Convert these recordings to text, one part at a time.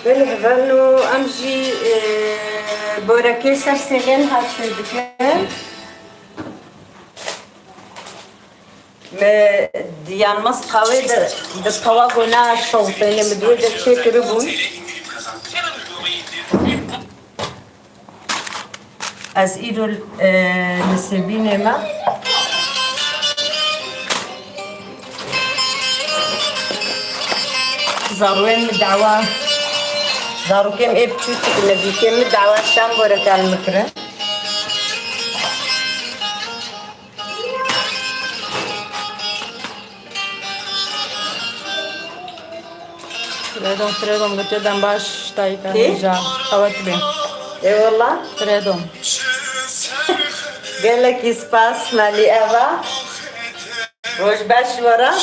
بالهبانو امجي بوركي سرسيغين هاتشدك ديان مصقاوي دطواقنا الشوطين مدودة تشكربون از ايدو نسبين ما زاروين مدعوة زارو كم ابتوتك نبي كم مدعوة شام بورك على المكرة Freedom geçeden baş tayka rica evet ben. Eyvallah. Freedom. Gelek ispas mali eva. Roş baş vara.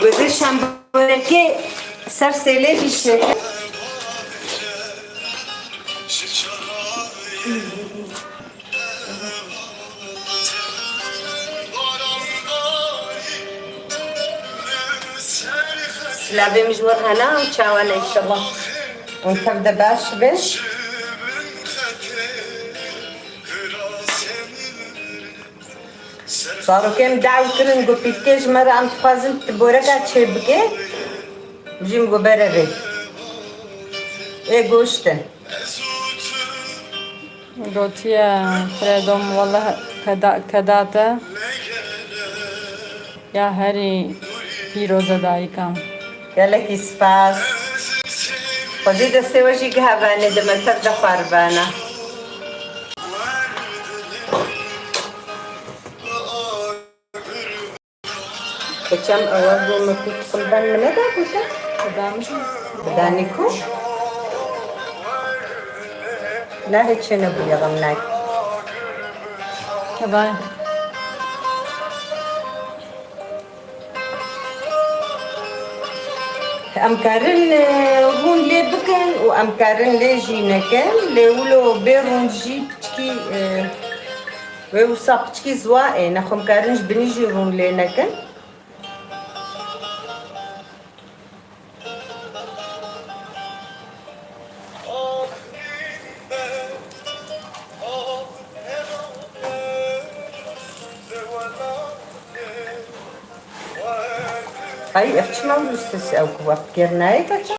Gözü şamboreki sersele işe. سلابي مجور هنا وتشاوانا ان شاء الله ونكبدا باش بش صاروا كم دعوا كرن قو بيتكيج مرة عم تخازن تبوركا تشبكي بجيم قو بربي ايه قوشتن Gotiye Freedom vallahi kadate ya heri piroza daikam. قالك يسفاس وزيد السواجي قهباني دما تبدا خربانة كم أول ما كنت قلبان من هذا كنت بدانيكو لا هيك شنو بيا غمناك Kebay. أمكارن هون لي بكن وأمكارن لي جينا كان لي ولو بيرون جي بتكي ويوصا بتكي زواء ناخو مكارنش بنيجي هون لينا كان أي أفتشنا ولستس أو كوا بكيرناي كاتشا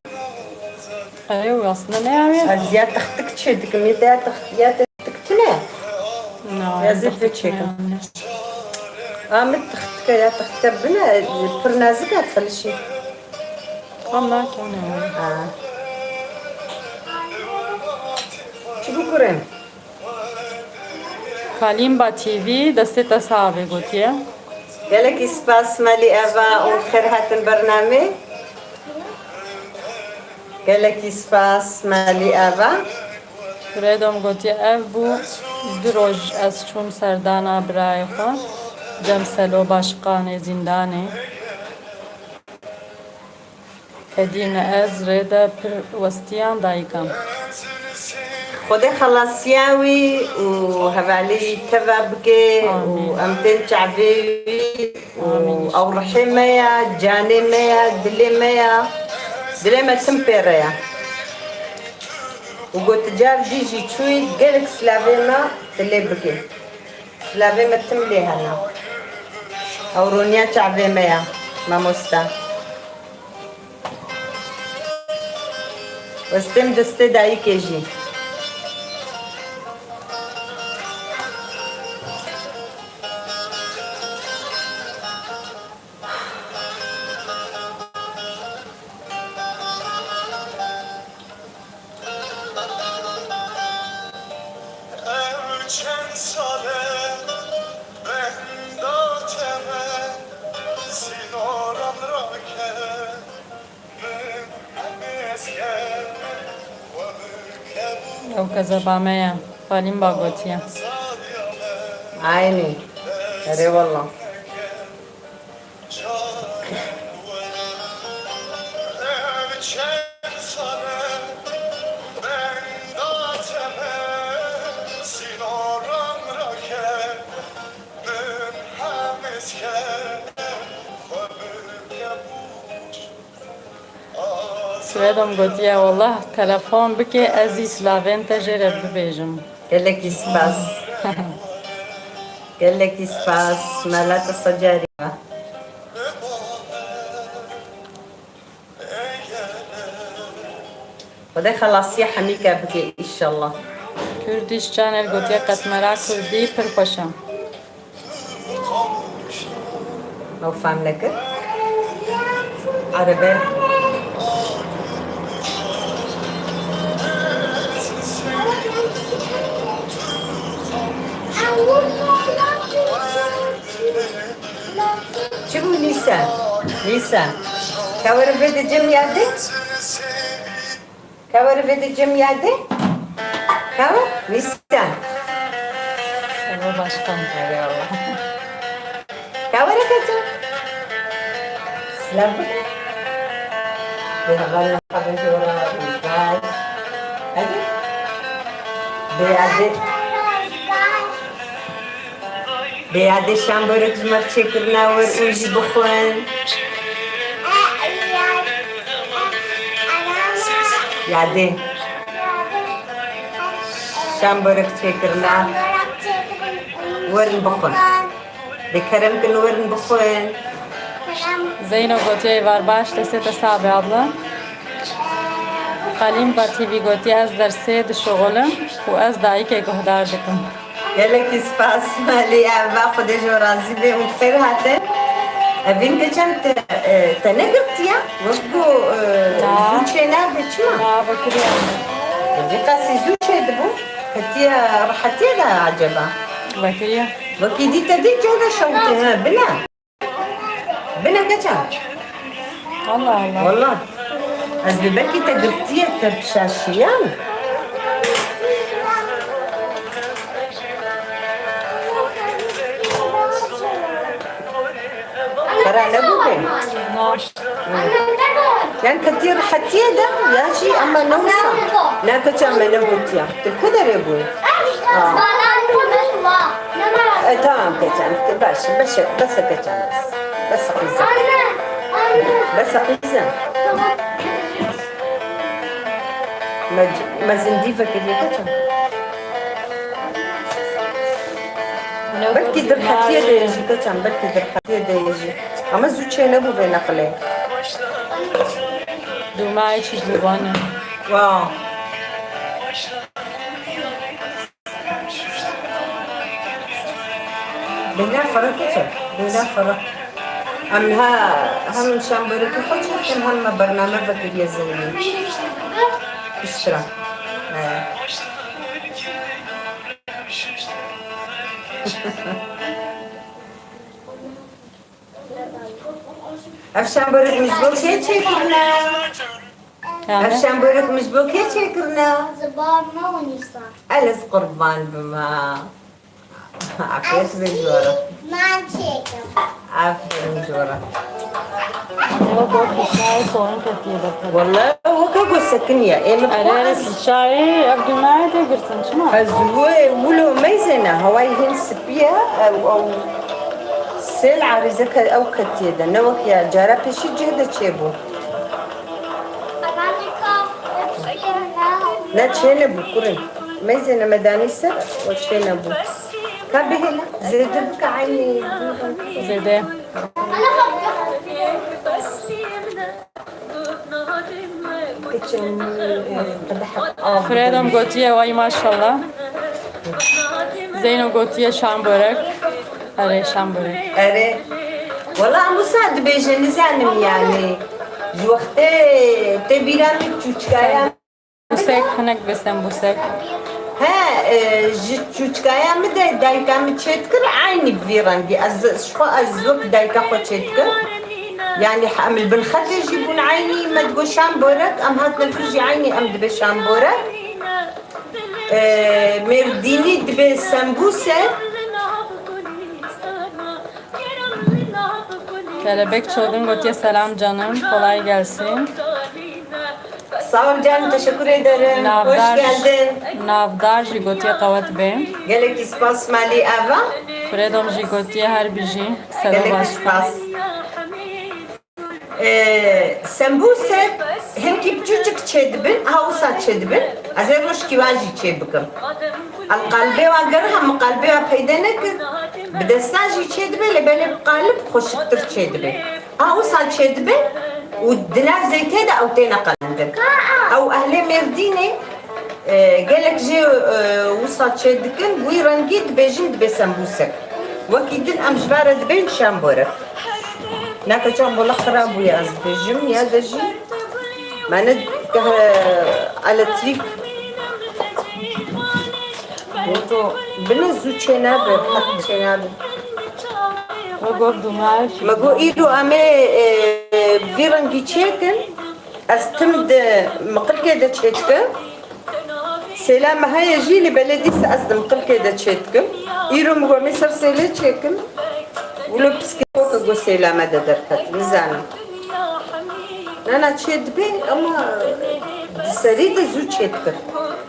Ayol aslında ne yani? أزياد تختك تشدك ميتا يا تختك تنا يا زيد تشيكا مت تختك يا تختك بنا برنازك فلشي Allah kenar. شو بكرين Kalimba TV desteta sahibi gotiye. قالك إسباس مالي أبا وخير هاتن برنامج قالك إسباس مالي أبا Freedom gotiye ev bu droj az çum serdana birayı xwe. Cemselo başkanı zindane. Edine ez rede pir westiyan daikam. خدي خلاصياوي وهبالي تبابكي وأمتين شعبي أو رحمية جانمية دليمة تمبيريا وقلت جار جيجي شوي قالك سلافيما اللي بكي سلافيما تملي هنا أو رونيا شعبيمية ما مستا واستم دستي داي كيجي Ew kezebameya. Kalimba gotiye. عيني أري والله Fredom gotiye wallah telefon bike ez Slavên te jê re bibêjim. gelekî spas. Gelekî spas. Melata sacarî. Xwedê xelasiya hemî ke bike înşallah. Kurdîşcan el gotiye qetmera Kurdî pir xweş e. Ew fehm nekir. Erebe. Çi bû Nîsan? Nîsan. Kewere vê dicim yadê? Kewere vê dicim yadê? Kewer? Nîsan. Selo başkan. Eyvallah. Kewere keçe? Silah bike? Bêhevana xebejora ûjbay. Hadi. Bêyadê. Bêyadê şam börek ji me çêkirina wer û jî bixwin. Yadê. Şam börek çêkirina werin bixwin. Bêkerem kin werin bixwin. Zeyno gotiye var baş desê te sabe abla. Qalîm ba TV gotiye ez dersê dişoxolim û ez dayîkê guhdar dikim. Gelekî spas malê ev ve Xwedê ji we razî bê û bi xêr hatin. Evîn geçen te negirtiye? Wek got zû çê nabe çima? Na bakiriye. Vê qasî zû çê dibû? Hetiye rihetiye de aceba. Bakiriye. Wekî dîte dît cihda şewtê bine. Bine geçen. Allah Allah. Wallah. Ez bi belkî te girtiye te pişaşiyan. Kara nebû bê? Na. Yani ketiye rihetiye de ya jî ama ne wisa. Ne keçen me nebûtiye. Tu kadar ebû. Tamam keçen. Baş bes keçen. Bes qîzem. Bes qîzem. Ma zindî vekiriye keçen. Belki dirhetiye de yejî keçen. Belki dirhetiye de yejî. Ama zû çê nebû vê neqilê. Dumayê çî dîwanê. Wow. Bêhna ferak keçe. Bêhna ferak. Hem şam börekî xwe çêkin hem me bername vekiriye zênî. İştira. Ev şam börek mijbo kê çêkirine? Ev Yani şam börek mijbo kê çêkirine? زبان ما ونيسان Ez qurban bima. Afiyet ve jora. من چیکم Aferin jora. o bu fişayı sorun ketiye bakar. Vallahi o kago sakin ya. Arere fişayı ev dumayê de girsin çima. فالزوي ولو ميزنا هواي هين سبيا او سيل عريزك او كتيدا نوك يا جارا بشي جهد تشيبو لا تشينا بكوري ميزنا مداني سر وتشينا بو كابهلا زيد بك عيني Zede. Fredom gotiye vay maşallah. Zeyno gotiye şam börek. Are şam börek. أري والله مساعد بيجي زانم يعني وقتي تبيرامي تشوشكايا Busek hanek besem busek. ها تشوشكايا مدى دايكا متشتكر عيني بفيرانجي شخو أزوك دايكا خو تشتكر يعني حامل بالخد يجيبون عيني ما تقول شامبورك أم هات نفرجي عيني أم دبي شامبورك مرديني دبي سمبوسة Kelebek çolun gotiye selam canım. Kolay gelsin. sağ ol canım teşekkür ederim. Hoş geldin. Navdar ji gotiye qavat be. Gelek ispas mali ava. Fredom ji gotiye her biji. Selam Gelek başkan. ispas. سمبوسه هنكي بجوجك تشدبن هاوسا تشدبن ازيروش كيواجي تشبكم القلبي وقرها مقلبي وبيدنك بدستاجي تشدبن لبالي بقالب خوشكتر تشدبن هاوسا تشدبن ودنا زي كده او تينا قلندك او اهلي مرديني قالك جي وصا تشدكن ويرنجيد بيجند بسمبوسك وكيدن امجبارة دبين شامبورك ناكا جنب الاخرى بويا ازبجم يا دجي ما ندك على تريك وتو بنزو تشينابر حق تشينابر وقف معاش مگو ایدو امه بیرنگی چیکن استمد مقل كده تشيتكم سلام هاي جيلي بلدي سأزدم مقل كده تشيتكم إيرو مغو مصر سيلي تشيكم ولو بسكي فوق جو سلام هذا دركت نزانا أنا تشيت بي أما سريد زو تشيتكم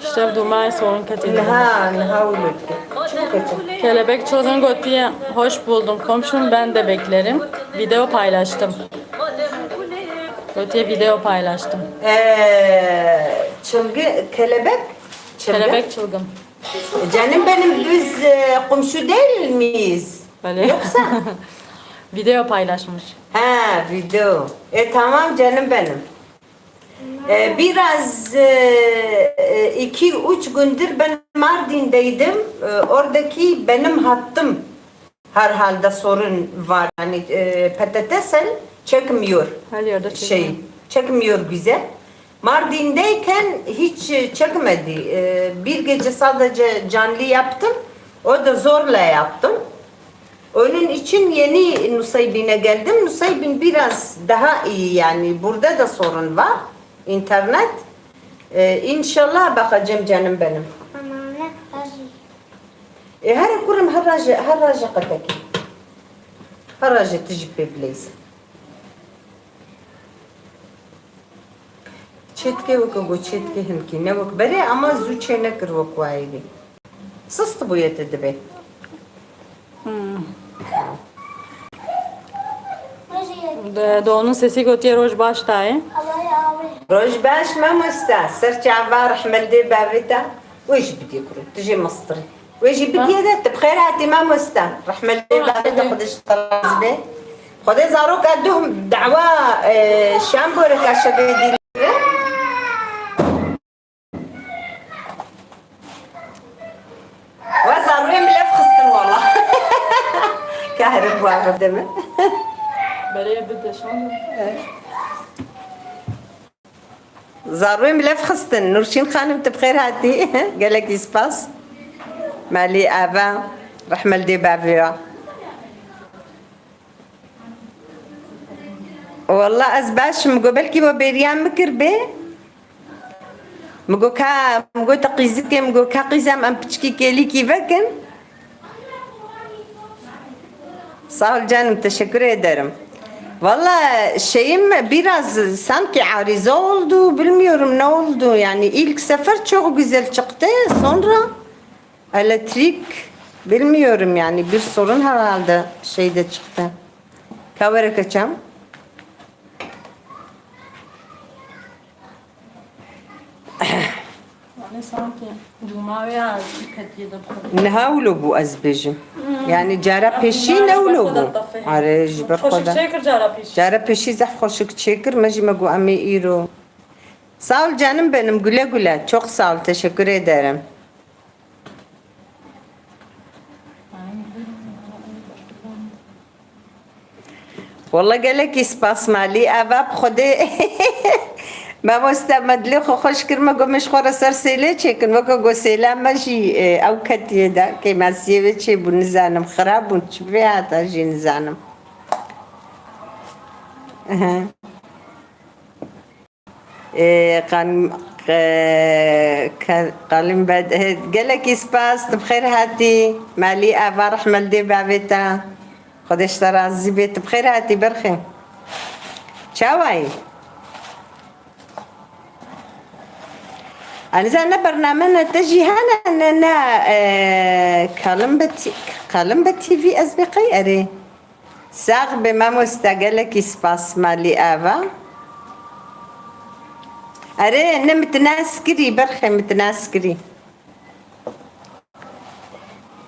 İşte dumay sorun katıydı. نها ولدك شو كتب Kelebek Çılgın Goti'ye hoş buldum komşum, ben de beklerim. Video paylaştım. Goti'ye video paylaştım. çılgı kelebek Kelebek Çılgın. Canım benim biz komşu değil miyiz? Böyle. Yoksa? Video paylaşmış. Ha video. Tamam canım benim. Biraz 2-3 gündür ben Mardin'deydim. Oradaki benim hattım herhalde sorun var. Yani PTT'sel çekmiyor. Her yerde çekiyor. Çekmiyor güzel. Mardin'deyken hiç çekmedi. Bir gece sadece canlı yaptım. O da zorla yaptım. Onun için yeni Nusaybin'e geldim. Nusaybin biraz daha iyi yani. Burada da sorun var. İnternet. İnşallah bakacağım canım benim. Mama ne? Her kurum haraja qataki. Haraja tجيب بليز. Çetke vako çetke hemki ne vak bere ama zuçe ne kır vak vaydi. Sıst bu yete de be. Doğu'nun sesi Goti'ye roj baştayı. Allah ya abi. روج باش ما مستا سرت عبار احمل دي بابتا ويش بدي كرو تجي مصطري ويجي بدي هذا بخير هاتي ما مستا رحمل دي بابتا خدش طراز بي خدي زاروك ادهم دعوة شامبورك عشبه دي وزاروي ملف خستن والله كهرب وعرب دمه Bereye bir de şanlı. زاروي ملف خستن نورشين خانم تبخير هاتي قالك يسباس مالي ابا رحمل دي بابيا والله ازباش مقبل كي وبيريان مكر بي مقو تقيزك مقو كاقيزام ام بتشكي كيلي كيفكن sağ ol canım teşekkür ederim. Valla şeyim biraz sanki arıza oldu, bilmiyorum ne oldu yani ilk sefer çok güzel çıktı, sonra elektrik bilmiyorum yani bir sorun herhalde şeyde çıktı. Kavere kaçam. Yani sanki Duma ve az Kati'ye de نهاولو بو ازبجم يعني جارا بيشي نولو بو عري جبر Hoşuk خدا çekir cara piş. جارا بيشي زح خوشك çekir مجي مگو امي ايرو sağ ol canım benim güle güle çok sağ ol teşekkür ederim. والله قالك يسباس مالي اباب خدي ما مستمد لي خوش كرمه قمش خورا سر سيلي چكن وكو گو سيلام ماشي او كتي دا كيما سيوي چي بو نزانم خراب بو چبيا تا جي نزانم قالم بعد قالك يسباس بخير هاتي مالي ابا رحمل دي بابتا خدش ترازي بيت بخير هاتي برخي چاواي أنا زانا برنامجنا تجي هنا أننا كلام بتي في أسبقي أري ساغ بما مستقلك سباس مالي آفا أري أنا متناسكري برخي متناسكري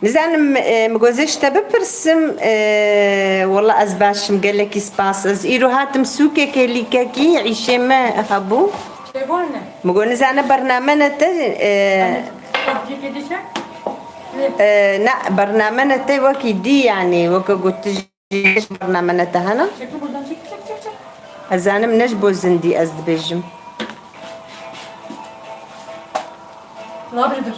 نزعم مجوزش تبى برسم والله أزباش مقلك سباس أز إيرو هاتم سوكي كلي كاكي عيشة ما هبو Şebane. مجون نزعنا برنامجنا لا برنامجنا تي وكي دي يعني وكا قلت برنامجنا هنا Çekil buradan çek. أزانا منش بوزندي أز بيجم Ne yapıyordur?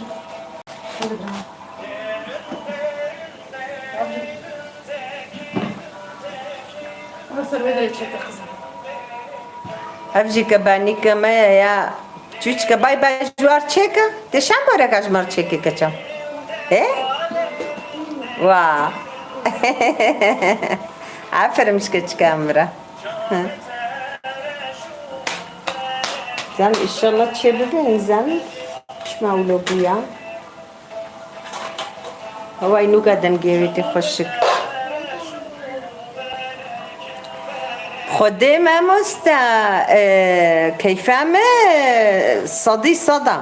Burası böyle çekti kızım. أفجي كباني كما يا تشوش كباي باي جوار تشيكا تشام برك أجمر تشيكي كتشام إيه واه عفر مش كتش كاميرا زين إن شاء الله تشبه زين مش معقول بيا هو إنه قدم جيبتي خشك خدي ما مستا كيفما صدي صدا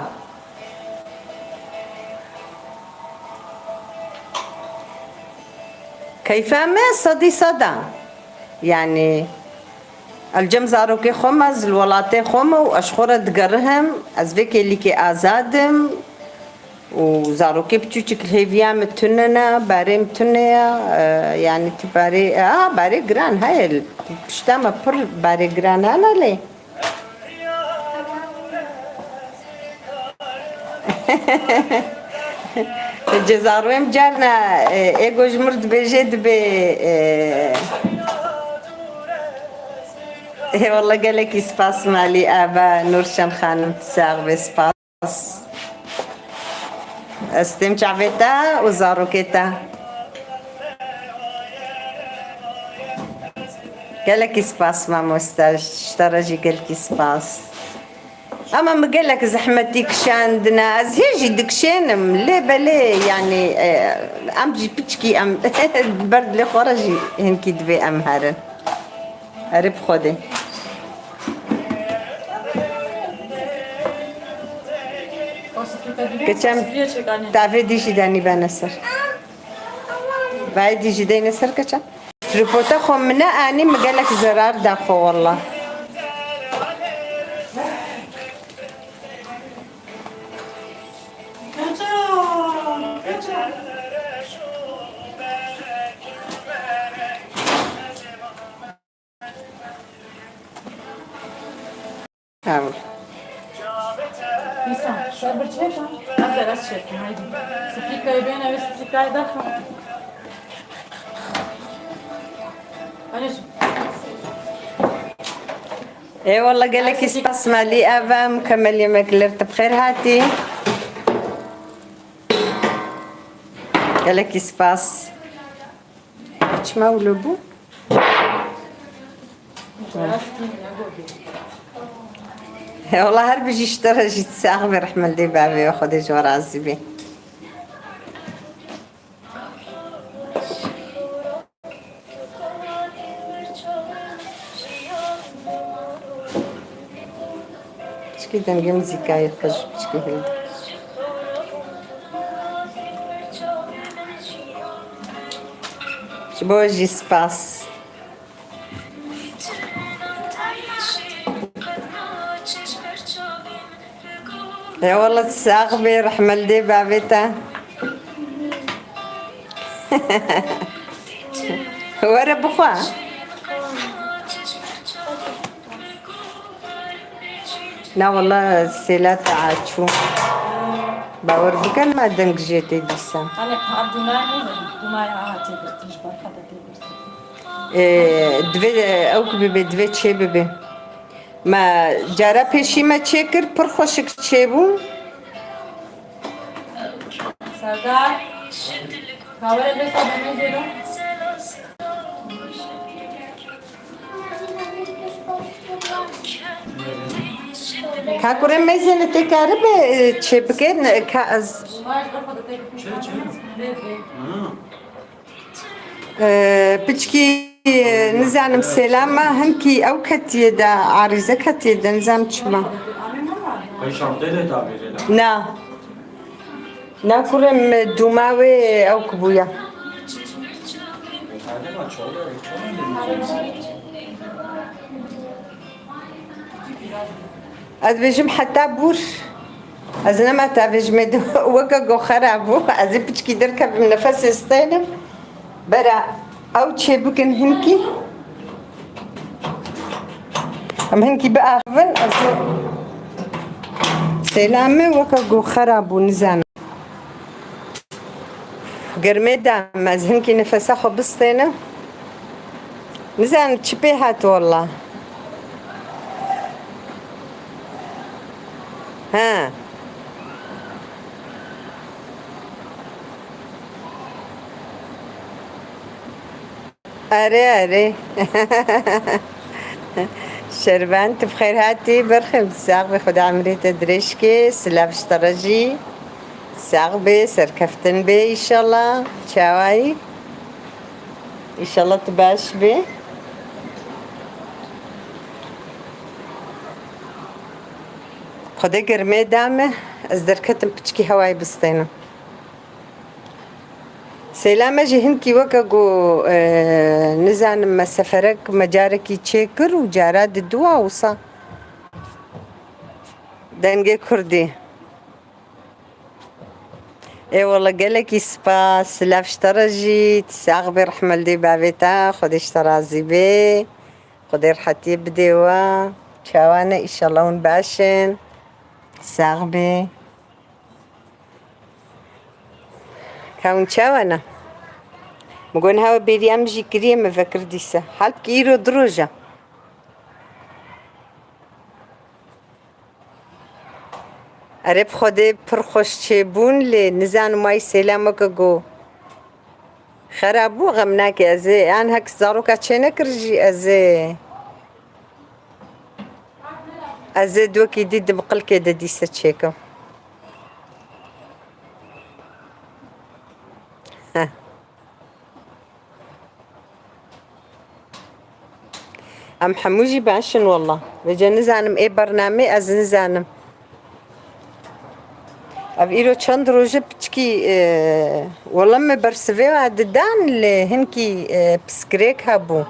كيفما صدي صدا يعني الجمزاروكي خمز الولاتي خمو واشخورة تقرهم ازفيك اللي كي ازادم وزاروكي بتوچك الهيفيا متننا باري متنيا يعني تباري باري جران هاي بشتاما بر باري جران انا لي الجزاروين جارنا ايجو جمرد بجد ب والله قالك سباس مالي ابا نورشان خانم تساغ بسباس استمتع بتا وزاروكيتا قالك سباس ما مستاج اشترجي قالك سباس اما ما قالك زحمتك شاندنا ازهيجي دكشينم ليه بلي يعني ام جي بتشكي ام برد لي خرجي هنكي دبي ام هارن قريب خدي كم تعرفي ديشي داني بنصر بعد ديشي داني نصر كم ريبوتا خو منا اني مقالك زرار داخو والله حاول İnsan, sabır çek ha. Az biraz çekin haydi. Spikayı ben eve spikayı da. Anneciğim. اي والله قالك سباس مالي ابا مكمل يومك لرت بخير هاتي قالك سباس ايش ما ولبو والله هرب يجي اشترى جيت ساغ برحمة لي بابي واخد جوار عزبي شكي دنجي مزيكا يخرج بشكي هلد شبو جي سباس يا والله تساقبي رحمة لدي بابيتا ورا بخوا لا والله سيلا تعاشو باور بكل ما دنك جيتي ديسا Hani Abdunay ne dedi? Dunay ahati bir tiş bakada دوی او ببی دوی چه ببی ما جارا پیشی ما چه کر پر خوشک چه بو Serdar. Kahve bir sabah ne diyor? کاکورم میزنه تکاره به چه بکن که از پچکی نزانم سلامة هنكي أو كتيدا عريزة كتيدا نزام تشما نا نا كرم دوماوي أو كبويا أدبجم حتى بور أزنا ما تابج مدو وقا جو خرابو أزي بتشكي دركب من نفس استينم برا أو تشي بكن هنكي أم هنكي بقى فن أزي سلامة وقا جو خرابو نزان قرميدا ماز هنكي نفسا خو بستينم نزان تشبيهات والله ها أري شربانت بخير هاتي برخم ساق بخد عمري تدريشكي سلاف اشترجي ساق بي سركفتن بي إن شاء الله شاواي إن شاء الله تباش بي خدا گرمه دامه از درکتم پچکی هوای بستینم سلامه جه هنکی وکا گو نزانم ما سفرک مجارکی چه کر و جاراد دوا وصا دنگه کردی ای والله گلکی سپاس سلاف اشترجی تساق بی رحمل دی بابتا خود اشترازی بی خود رحتی بدیوا چاوانه ایشالله اون باشن ساق بی كون شاونا مقول هوا بريام جي كريم فكر ديسا حالب كيرو دروجة عرب خودي پر خوش چبون لنزان ماي سلامك جو خرابو غمناك ازي ان هك زاروكا چنك رجي ازي دوكي دي دبقل كده ديسا تشيكو ام حموجي بعشن والله بجا نزانم اي برنامج از نزانم اب ايرو چند روزه بچكي والله ما برسوي عددان لهنكي بسكريك هابو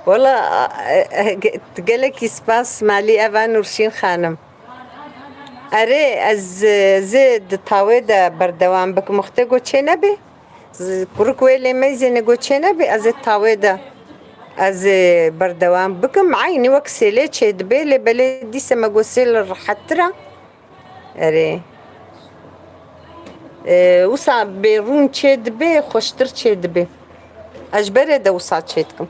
والله تقلك سباس مالي افان ورشين خانم اره از زد طاوده بردوام بك مختگو چه نبي كروكويلي ميزي نقول بي از الطاوده از بردوام بكم عيني وكسيلي تشد بيلي بلدي سما قوسيل حترا اري وصا بيرون تشد بي خوشتر تشد بي اجبري دا وصا تشدكم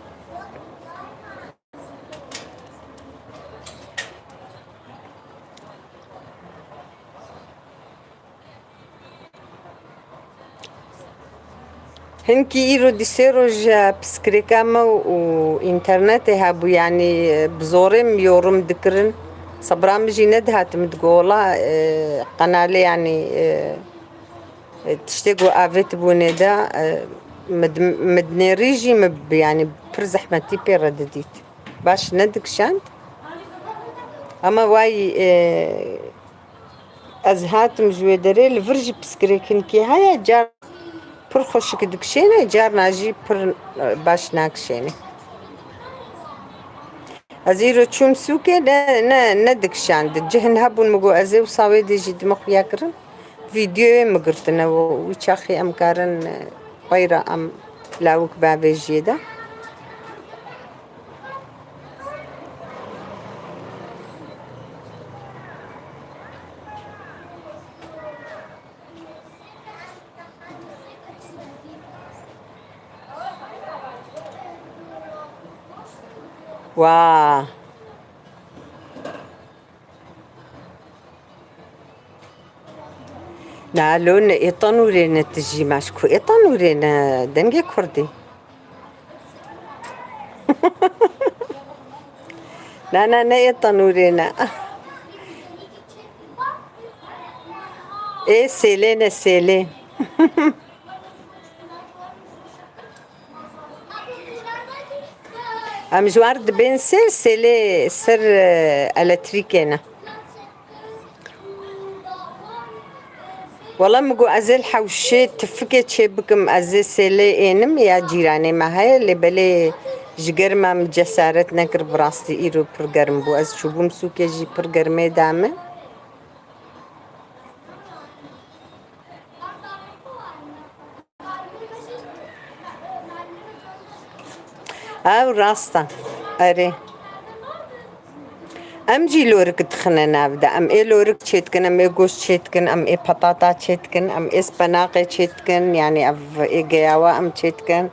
هنكي إيرو ديسيروج بسكريكاما وإنترنت هابو يعني بزورم يورم ذكرن صبرامجي ندهات متقولة قنالي يعني تشتقوا آفيت بونيدا مدنيريجي يعني برزح ما تيبي ردديت باش ندك شانت أما واي أزهات مجودري لفرج بسكريك هنكي هاي جار پر خوش کدکشینه جار ناجی پر باش ناکشینه ازیرو چون سوکه نه دکشاند جهن هبون مگو ازی و ساوی دیجی دمخویا کرن ویدیو مگرتنه و چاخی امکارن غیره ام لاوک بابی جیده واه نالون إيطانورينا تجي ماشكو إيطانورينا دنجي كردي لا إيطانورينا إيه سيلينا سيلي ام جوار دبين سلسلة سر الكتريكينا والله مقو ازل حوشي تفكت شي بكم ازل سلي انم يا جيراني ما هاي اللي بلي جگر ما مجسارت نكر براستي ايرو برگرم بو از شوبم سوكي جي برگرمي دامه او راستا اري ام جي لورك تخننا بدا ام اي لورك تشيتكن ام اي جوش تشيتكن ام اي بطاطا تشيتكن ام اي سبناقي تشيتكن يعني اف اي جياوا ام تشيتكن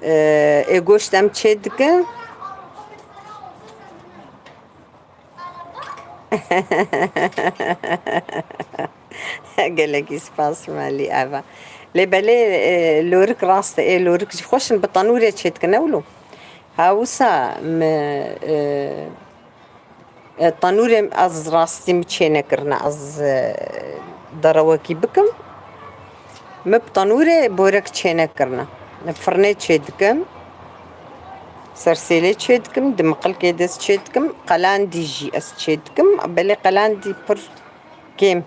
اي جوش ام تشيتكن قالك سباس مالي افا لي بالي لورك راستا اي لورك خوش بطانوري تشيتكن اولو هاوسا الطنوري از راستي متشينة كرنا از دروكي بكم مبطنوري بورك تشينة كرنا فرني تشيدكم سرسيلي تشيدكم دمقل كيدس تشيدكم قلان دي جي اس تشيدكم بلي قلان دي بر كيم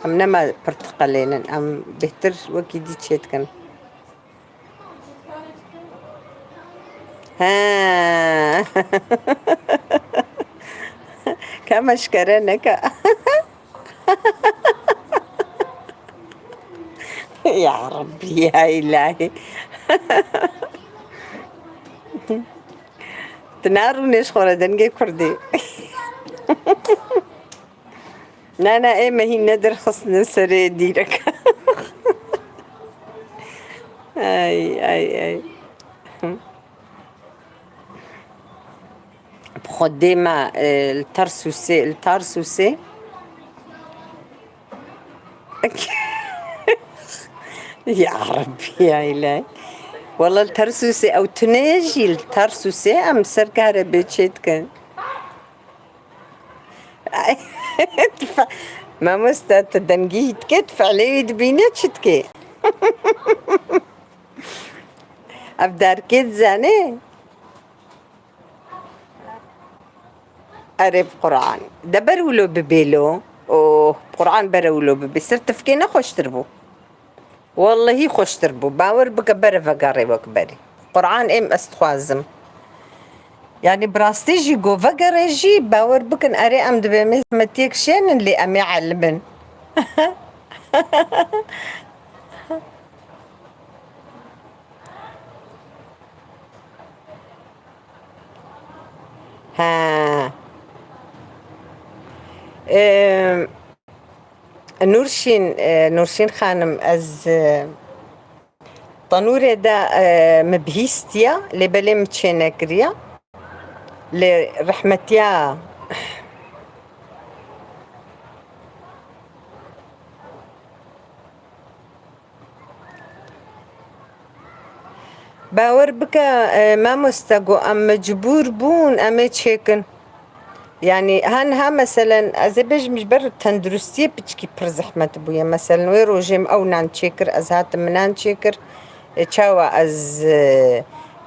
ام نما برتقالين ام بهتر وكي دي تشيدكم ها كما شكرنك يا ربي يا إلهي تنارو نشخورة دنجي كردي نانا ايه ما هي ندر خصنا سري ديرك اي بخدمة الترسوسي يا ربي يا إلهي والله الترسوسي أو تناجي الترسوسي أم سركارة بيتشيتكن ما مستات دنجيت كتف عليه دبينات شتكي أبدار كيت زاني أريب قرآن دبرولو ببيلو أوه قرآن برولو ببي صرت فكينا خوش تربو والله خوش تربو باور بك برفقاري وكبري قرآن ام استخوازم يعني براستي جي جو فقري جي باور بكن أري أم دبي متيك شين اللي أم يعلمن ها نورشين خانم از طنوري دا مبهيستيا لبلي متشينكريا لرحمتيا باور بكا ما مستقو ام مجبور بون ام تشيكن يعني هانها مثلا از بيج مش بر تندرستي بتشكي بر زحمة بويا مثلا ويرو جيم او نان تشيكر از هات منان تشيكر تشاوا از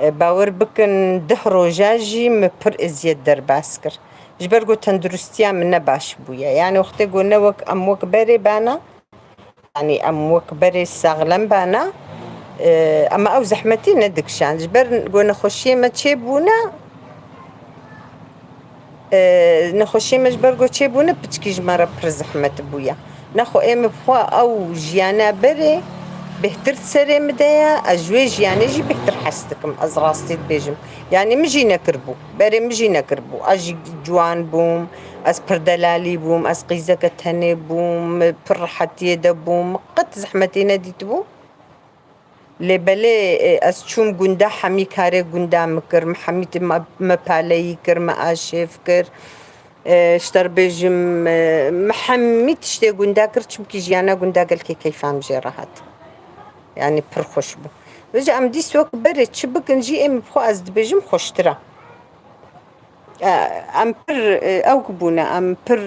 باور بكن دهرو جاجي مبر ازيد درباسكر جبرقو تندرستيا من نباش بويا يعني وقت قلنا وك ام وك بري بانا يعني ام وك بري ساغلم بانا اما او زحمتي ندكشان جبر قلنا خشي ما تشيبونا نخوشي مجبرگو چه بونه پچکی جمارا پر زحمت بویا نخو ایم بخوا او جیانا بره بهتر سره مدایا اجوی جیانه جی بهتر حستکم از راستید بیجم يعني مجي نكربو بري مجي نكربو اجي جوان بوم از پردلالی بوم از قیزک تنه بوم پر حتی دبوم قط زحمتی ندیت بو لبلي از چوم گنده حمی کاره گنده مکر محمیت مپالی کر معاشف کر اشتر بيجم محمد تشتي قنداكر تشمكي جيانا قنداكل كيف عم جراحات يعني بر خوشبو وجا ام دي سوق بري تشبك نجي ام بخو ازد بيجم خوشترا ام بر او كبونا ام بر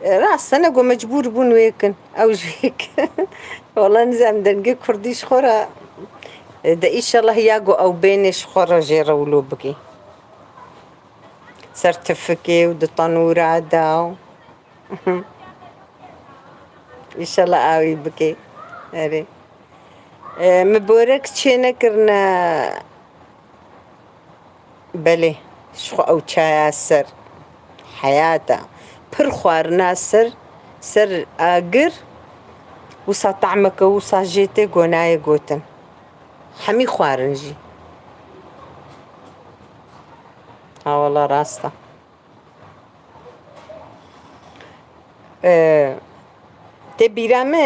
راس انا قو مجبور بون ويكن او جيك والله نزام دنقي كرديش خورا ده إن شاء الله ياقو أو بينش خرج رولو بكي سرتفكي ود طنورة داو إن شاء الله آوي بكي أري مبورك تشينا كرنا بلي شخو أو تشايا سر حياته پر خوارنا سر آگر وسا طعمك وسا جيتي قوناي قوتن حمي خوارنجي ها والله راستا تبيرامي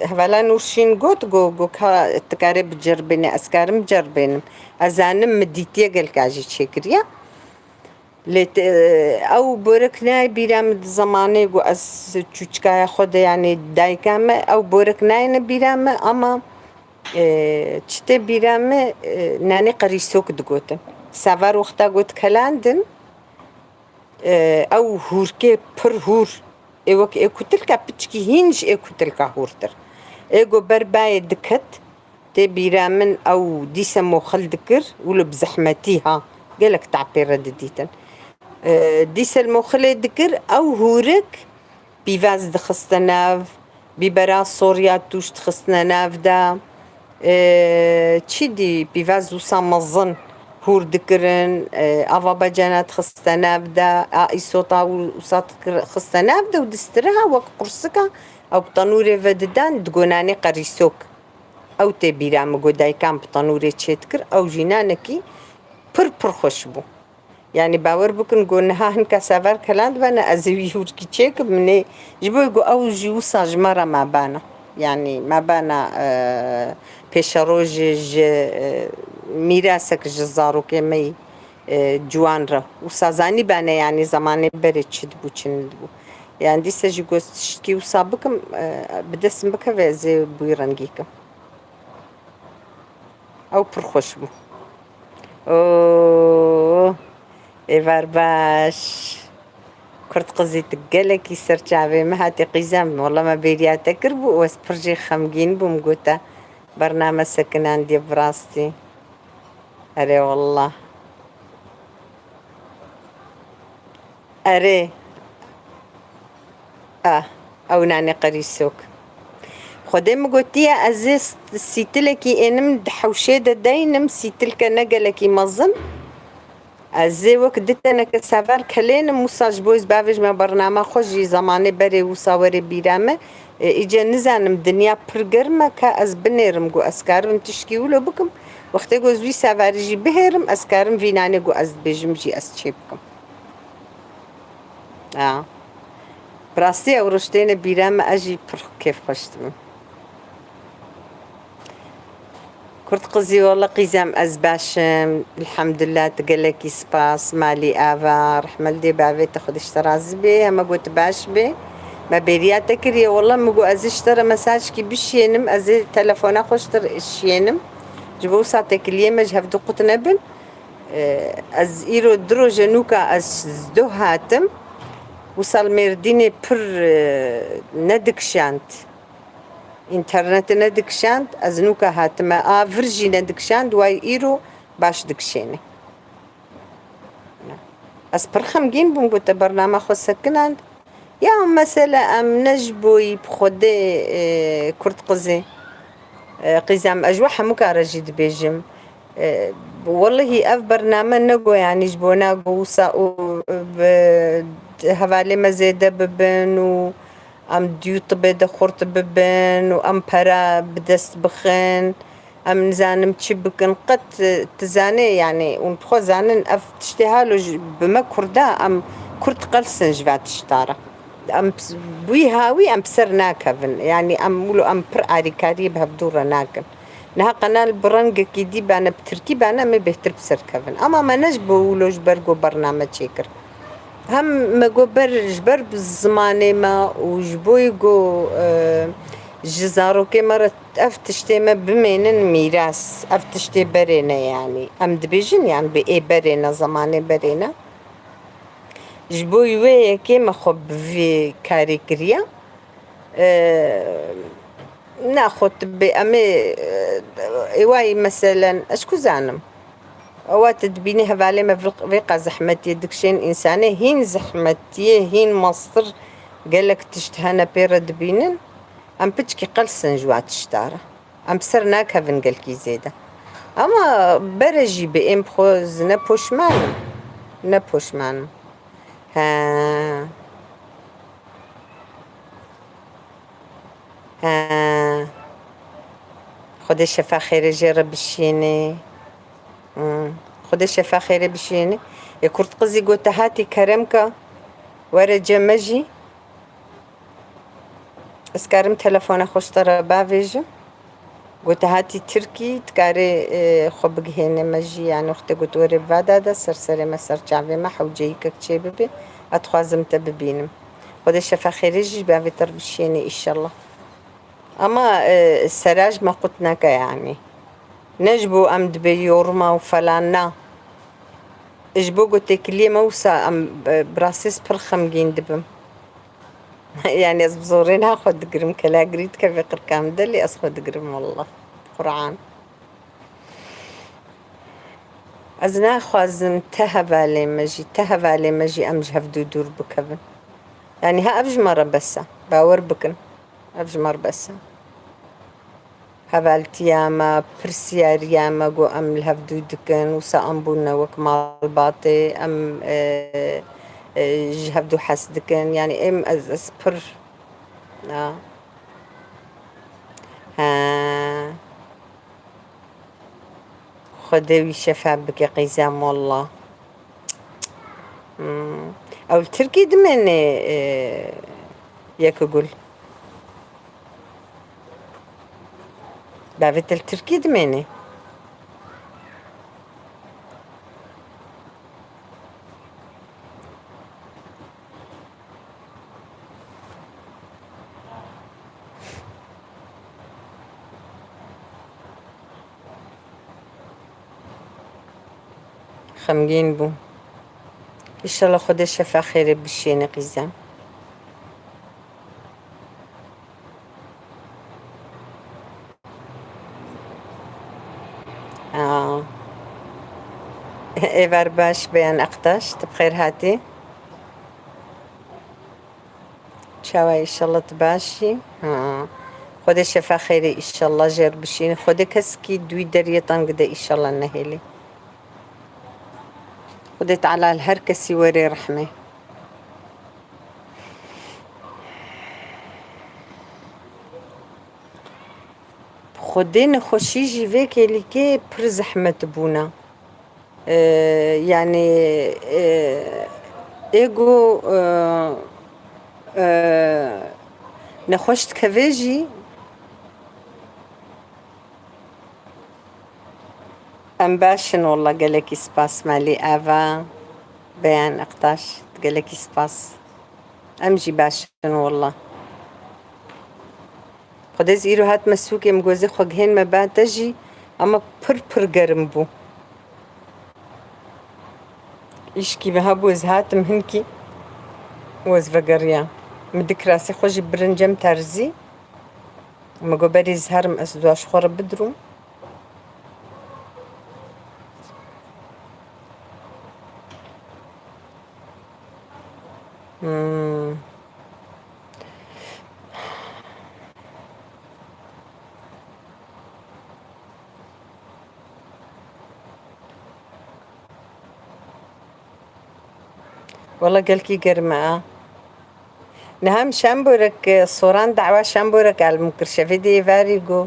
هوالا نوشين قوت قو كا تكاري بجربيني أسكارم بجربينم أزانم مديتيا قل كاجي تشكريا لت او بوركناي بيرام زماني جو اس چوچكاي خود يعني دايكام او بوركناي نبيرام اما چته بيرام ناني قريسوك دغوت سافر وقتا قلت كلاندن او هوركي پر هور ايوك اكوتلكا بچكي هينج اكوتلكا هورتر ايغو برباي دكت تي بيرامن او ديسا موخل دكر ولو بزحمتيها قالك تعبير رديتن ديس المخلي دكر او هورك بيفاز دخستناف بيبرا سوريا توش دخستناف دا تشيدي بيفاز وسامزن هور دكرن افا بجانات خستناف دا ايسوطا وسات خستناف دا ودسترها وك قرصكا او بطنوري فددان دقوناني قريسوك او تبيرا مقو دايكام بطنوري تشيتكر او جينانكي پر خوشبو يعني باور بكن قلنا هنكا سافر كلاند بانا ازوي هوركي تشيك مني جبو يقو او جيوسا جمرة ما بانا يعني ما بانا بيشاروج ميراسك جزارو كمي جوان را وسازاني بانا يعني زماني بري تشدبو تشندبو يعني دي سجي قوستشكي وصابكم بدسم بكا ويزي بويرانجيكم او پر خوشبو اوه ايفار باش كرت قزي تقلك يسر شعبي ما هاتي قيزام والله ما بيريا تكربو واسبرجي خمجين بومقوتا برنامج سكن عندي براستي اري والله اري او ناني قريسوك خدام قوتيا ازيس سيتلكي انم دحوشيدة داينم سيتلك نقلكي مظن ازي وقت دتنا كسافر كلين موساج بويز بافج ما برنامج خوشي زماني بري وصاوري بيرامه اجا نزانم دنيا برگرمه که از بنیرم گو اسکارم تشکیولو بکم وقتی گو زوی سافری جی بهرم اسکارم وینانه گو از بجم جی از چی بکم براستی او رشتین بیرامه اجی پر کیف خوشتم كرت قزي والله قيزام أزباشم الحمد لله تقلكي سباس مالي آفا رحمة دي بابي تاخد اشتراز بي اما قوت باش بي ما بيريات تكري والله مقو از اشترى مساج كي بشينم از تلفونا خوشتر اشينم جبو ساعتك اليوم جهف دقوت نبن از ايرو درو جنوكا از زدو هاتم وصل مرديني پر ندك شانت انترنت ندكشاند از نوكا هاتما فرجي ندكشاند واي ايرو باش دكشيني از برخم جين بمقوت برنامج خو سكناند يا مثلا ام نجبوي بخودي كرت قزي قزام اجوحة مكارجيد بيجم والله اف برنامج نقو يعني جبونا قوسا هفالي مزيدة ببن و ام ديوت بده خورت ببن و ام برا بدست بخن ام نزانم چی بکن قد تزاني يعني ونبخو زانن اف تشتهالو بما كردا ام كرت قلسن جوات تشتارا ام بوي هاوي ام بسر ناكفن يعني ام مولو ام بر عاريكاري بهبدورة ناكن نها قنال برنج كيدي بانا بتركي بانا ما بهتر بسر كفن اما ما نجبو ولو جبرقو برنامج شكر هم ما جبر جبر بالزمانة ما وجبوي جو جزارو كمرة أفتشتي ما بمينن ميراث أفتشتي برينا يعني أم دبيجن يعني بإيه برينا زمانة برينا جبوي ويا كيما خب في كاريكريا ناخد بأمي إيواي مثلا أشكو زانم أوات تبيني هفالي ما فيقا زحمتي دكشين إنساني هين زحمتي هين مصر قالك تشتهانا بيرا دبينن أم بتشكي قلسن جوات تشتارة أم بسرنا كافن قالكي زيادة أما برجي بإم بخوز نبوش مانم ها خدا شفا خير جرب الشيني خدا شفا خير بشيني يا كرت قزي قلت هاتي كرمكا ورا جمجي اسكارم تلفون خوش ترى بافيجو قلت هاتي تركي تكاري خبق هنا مجي يعني اختي قلت وري فادا سرسري ما سرچاوي ما حوجيك كشي ببي اتخوازم تببينم خدا شفا خير جي بافي تربشيني ان شاء الله اما السراج ما قلتناك يعني نجبو أمد بيورما وفلانا اجبو قلت كلي موسى أم براسيس برخم جين دبم يعني أزبزورين هاخد قرم كلا قريد كيف قركام دلي أسخد قرم والله قرآن أزنا خوازم تهبالي مجي أمج هفدو دور بكبن يعني ها أبج مرة بسا باور بكن أبج مرة بسا هبالتياما برسيارياما قو أم الهفدو دكن وسا أمبونا وكمال باطي أم جهفدو حس دكن يعني أم أسبر ها خدوي شفا بك قيزام والله أو التركي دمن ياكو قول بافت التركي دمني خمجين بو إن شاء الله خد الشفا خير بالشيني قيزام إيفار باش بيان أقتاش تبخير هاتي شاوي إن شاء الله تباشي خد الشفا خيري إن شاء الله جير بشيني خد كسكي دوي درية طنقدة إن شاء الله النهيلي خدت على الهركسي وري رحمة خدين خوشيجي فيك اللي كي بر زحمة بونا يعني ايجو نخشت كفيجي ام باشن والله قالك سباس مالي افا بيان اقتاش قالك سباس امجي باشن والله خدا زيرو هات مسوكي مجوزي خوغهين ما بعد تجي اما پر گرم بو إشكي بهابو زهات مهنكي وزفقريا مدك راسي خوجي برنجم ترزي ما قبري زهرم أسدواش خور بدرو والله قالكي قرمة نهم شامبورك صوران دعوة شامبورك على المكرشفيدي فاري جو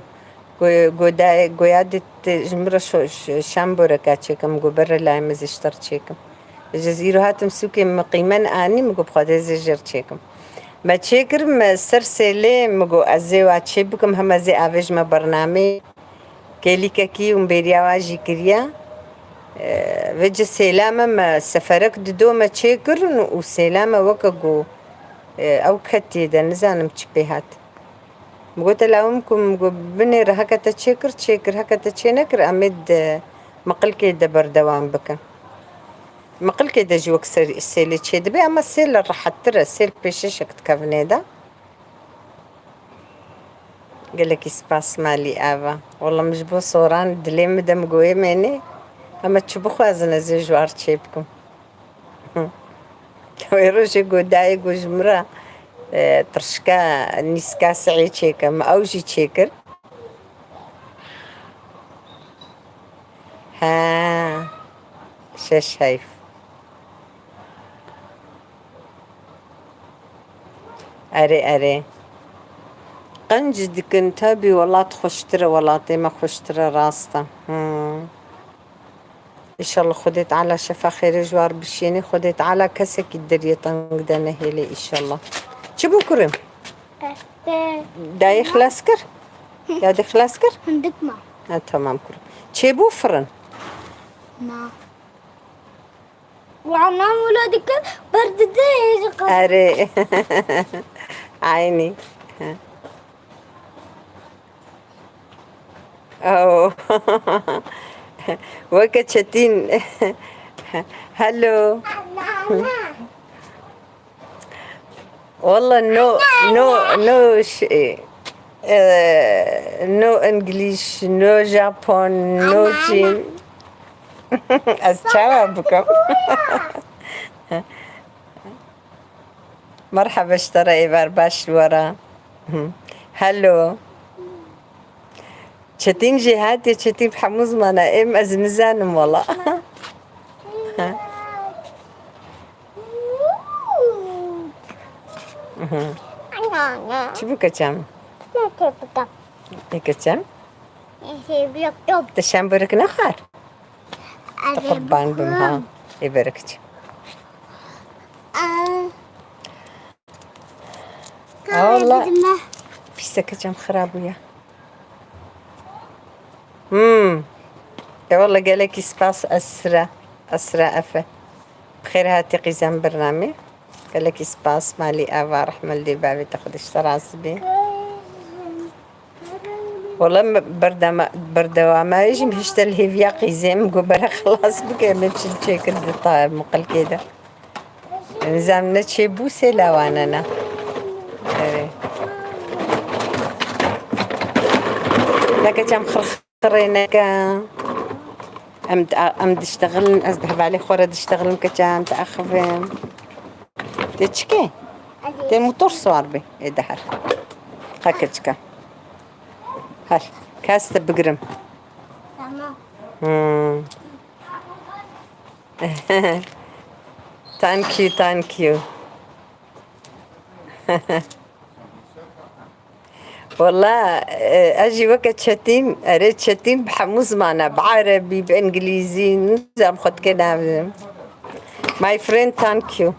يادت جمرة شامبورك اتشيكم جو برا لا مزيشتر تشيكم الجزيرة هاتم سوكي مقيمان اني مجو بخوده زجر تشيكم ما تشيكر ما سرسلي مجو ازي واتشيبكم هم ازي افج ما برنامج كيليكا كي ومبيريا واجي كريا وجه سلامة ما سفرك دو ما تشيكر وسلامة وكاقو او كتي دا نزانم تشبيهات مقوت لهم بني هكا تشيكر هكا تشينكر امد مقل كيدا بردوان بك مقل كيدا جوك سيلي تشيد بي اما السيل راح ترى السيل بيشيشك تكافنيدا قالك سباس مالي آبا والله مش بو صوران دليم دم قوي مني أما تشبخوا أزنا زي جوار تشيبكم ويروشي قداي قجمرة ترشكا نسكا سعي تشيكا ما أوجي تشيكر ها شايف أري قنجد كنت هبي والله تخشترى والله ما خشترى راستا إن شاء الله خدت على شفا خير جوار بشيني خدت على كسك الدرية تنقدنا هيلي إن شاء الله شبو كرم داي خلاسكر يا دي خلاسكر عندك ما تمام كرم شبو فرن ما وعنا ولادك برد ديج أري عيني أوه وكتشتين هلو والله نو نو انجليش نو جابون نو جين أستوعبكم مرحبا اشترى إبار باش ورا هلو شتين جهاتي شتين بحموز مانا ام ازمزانم والله شو بكتشام بكتشام تشام برك نخار تقربان بمها يبركت والله في سكتشام خرابويا والله قالك سباس أسرة أفا بخير هاتي قيزان برنامج قالك سباس مالي آفا رحمة لدي بابي تاخد اشترى عصبي والله بردوا ما يجي مشتل هيفيا قيزان مقبرة خلاص بقى ممشي تشيكل دي طايب مقل كده نزامنا تشي بوسي لا واننا لك جام خرينك أم تشتغل أذهب عليه خورة تشتغل كجام تأخذ تشكي تموتور صار بي يدهر هكذا هر كاست بقرم thank you والله اجي وقت شتين اريد شتين بحموز معنا بعربي بانجليزي نزام خد كده my friend thank you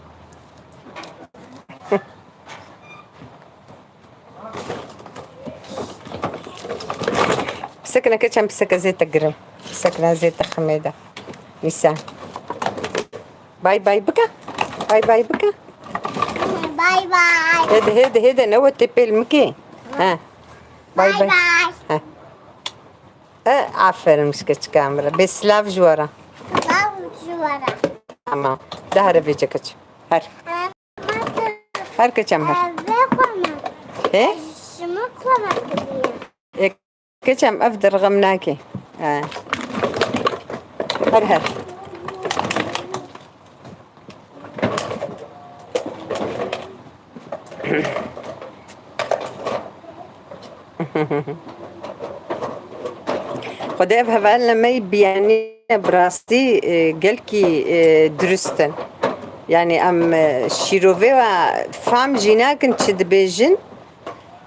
سكنة كتشم بسكة زيت قرم سكنة زيت خميدة نساء باي بكا باي بكا باي هيدا نوى تبيل مكي ها باي ها عفر مسكت كاميرا بسلاف جوارا تمام دهر بيجكت هر كتشم هر ايه كتشم افدر غمناكي هر خدای بهوال نمی بیانی براستی گلکی درستن یعنی ام شیروه و فهم جیناکن چد بیجن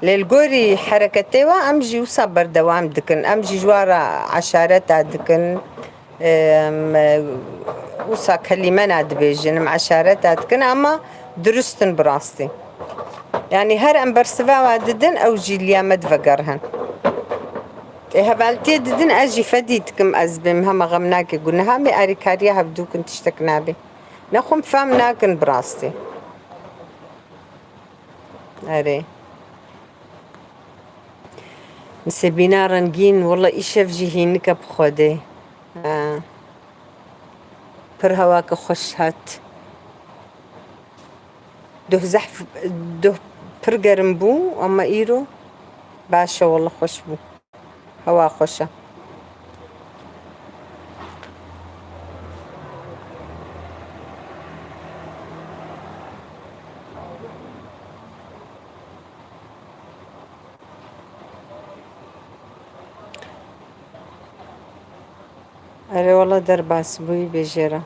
للجوري حركتي وام جي وصبر دوام دكن ام جي جوارا عشارات دكن وصا كلمة دبيجن مع عشارات دكن اما درستن براستي يعني هر ام برسفا واددن او جي اليامد فقرهن هبالتي ددن اجي فديتكم ازبم هما غمناكي قلنا هامي اريكاريا هبدوكن تشتكنا بي نخم فامناكن براستي اري مسبينا رنگين والله ايش افجي هينك بخوده پر هواك خوش هات ده زحف ده پر گرم بو اما ايرو باشا والله خوش بو هوا خوشه اره والله در باس بوی بجیره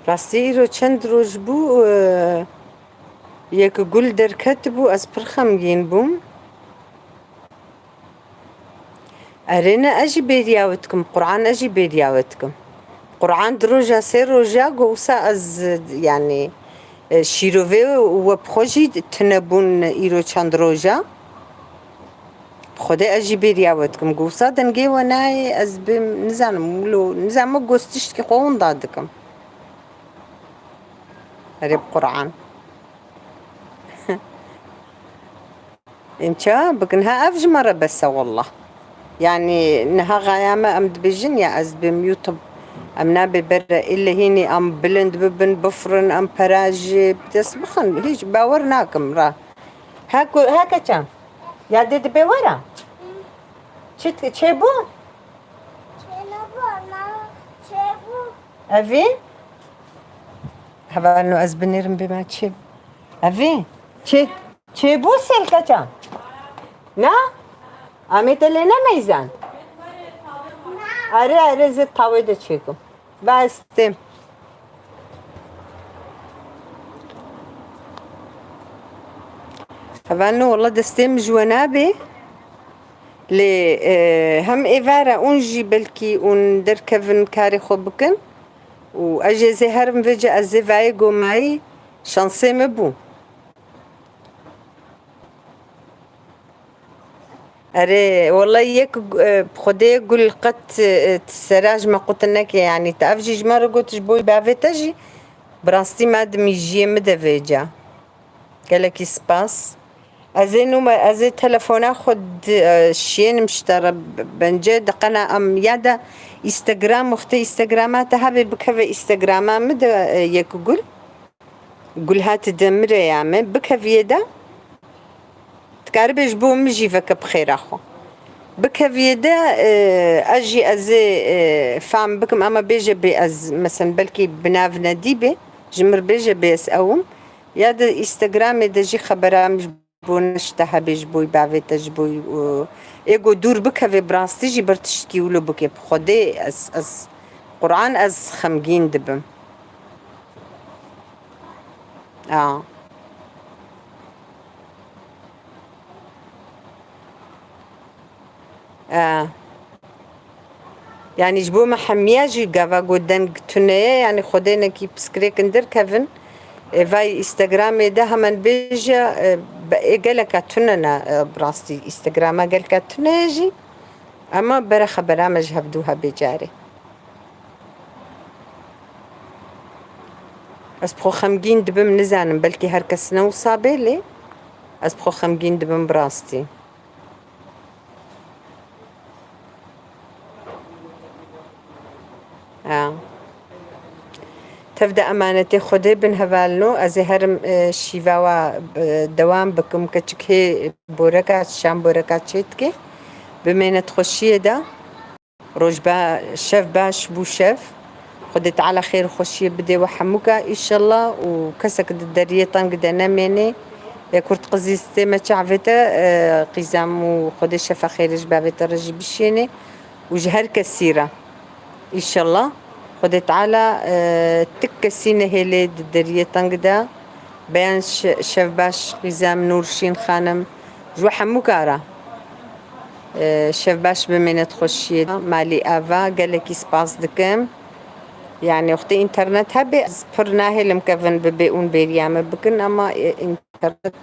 راستی ایرو چند روز بو یک گل درکت بو از پر خمگین بوم ارينا اجي بيدياوتكم قرآن اجي بيدياوتكم قرآن دروجا سي روجا قوسا از يعني شيروفي وبخوجي تنبون ايرو چند روجا بخوده اجي بيدياوتكم قوسا دنگي وناي از بم نزانم ولو نزانم قوستش كي قوون دادكم اري بقرآن انتا بكنها افج مرة بس والله يعني انها غايامة ام دبجن يا از بم يوتيوب ام نابي برا الا هيني ام بلند ببن بفرن ام براجي بتسبخن هيج باورناكم را هاكا كان يا ديد بورا تشيبو افي هذا انه از بنيرم بما تشيب افي تشيبو سلكا كان نا آمیت لینا میزن آره زد تاویده چیکم بستم هفانو والله دستم جوانابي لی هم ایوارا اونجی بلکی اون در کفن کاری خوب بکن و اجازه هرم وجه از زیوای گومایی شانسه مبو أري والله يك بخدي قل قد تسراج ما قلت لك يعني تأفجي جمرة قلت جبوي بعفي تجي براستي ما دم يجي مدفيجا قالك سباس أزينو ما أزي تلفون خد شين مشترى بنجد قناة أم يادا إنستغرام وختي إنستغرامات هابي بكفي إنستغرام مد يك قل هات دمر يعمل بكفي يدا تكاربش بو مجي فك بخير أخو بكفيدا أجي أزي فام بكم أما بيجي بأز مثلا بلكي بنافنا ديبي جمر بيجي بيس أوم ياد إنستغرام دجي خبرها مش بو نشتها بيجبوي بعفي تجبوي إيجو دور بكفي براستي جي برتشتكي ولو بكي بخدي أز قرآن أز خمجين دبم يعني جبو محمياجي قافا قدن تنية يعني خدينا كي بسكريك ندر كفن فاي انستغرامي ده همن بيجا قالك تننا براستي انستغراما قالك تنيجي اما برا برامج هبدوها بجاري اس بخو خمجين دبم نزانم بلكي هركسنا وصابي لي اس بخو خمجين دبم براستي تبدأ أمانتي خدي بن هفالنو أزي هرم شيفاوا دوام بكم كتشكي بوركات شام بوركات شيتكي بمينة خشية دا روجبا شف باش بو شف خدت على خير خشية بدي وحموكا إن شاء الله وكسك الدرية طنق دانا ميني كرت قزيستي ما تعفتا قزام وخدي شفا خير جبابتا رجي بشيني وجهر كسيرة إن شاء الله خدت على تكسينة هيلي الدرية طنقدا بيان شف باش قزام نور شين خانم جو حموكارا شف باش بمينة خشية مالي آفا قالك سباس دكم يعني أختي إنترنت هبي فرناهي لمكفن ببيئون بيريام بكن أما إنترنت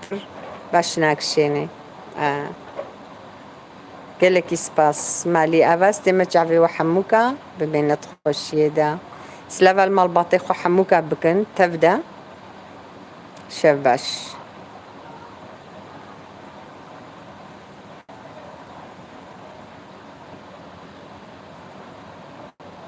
باش ناكشيني قالك سباس مالي أفاس تما تعفي وحموكا ببينة خشية دا سلافا المالباطي خو حموكا بكن تفدا شف باش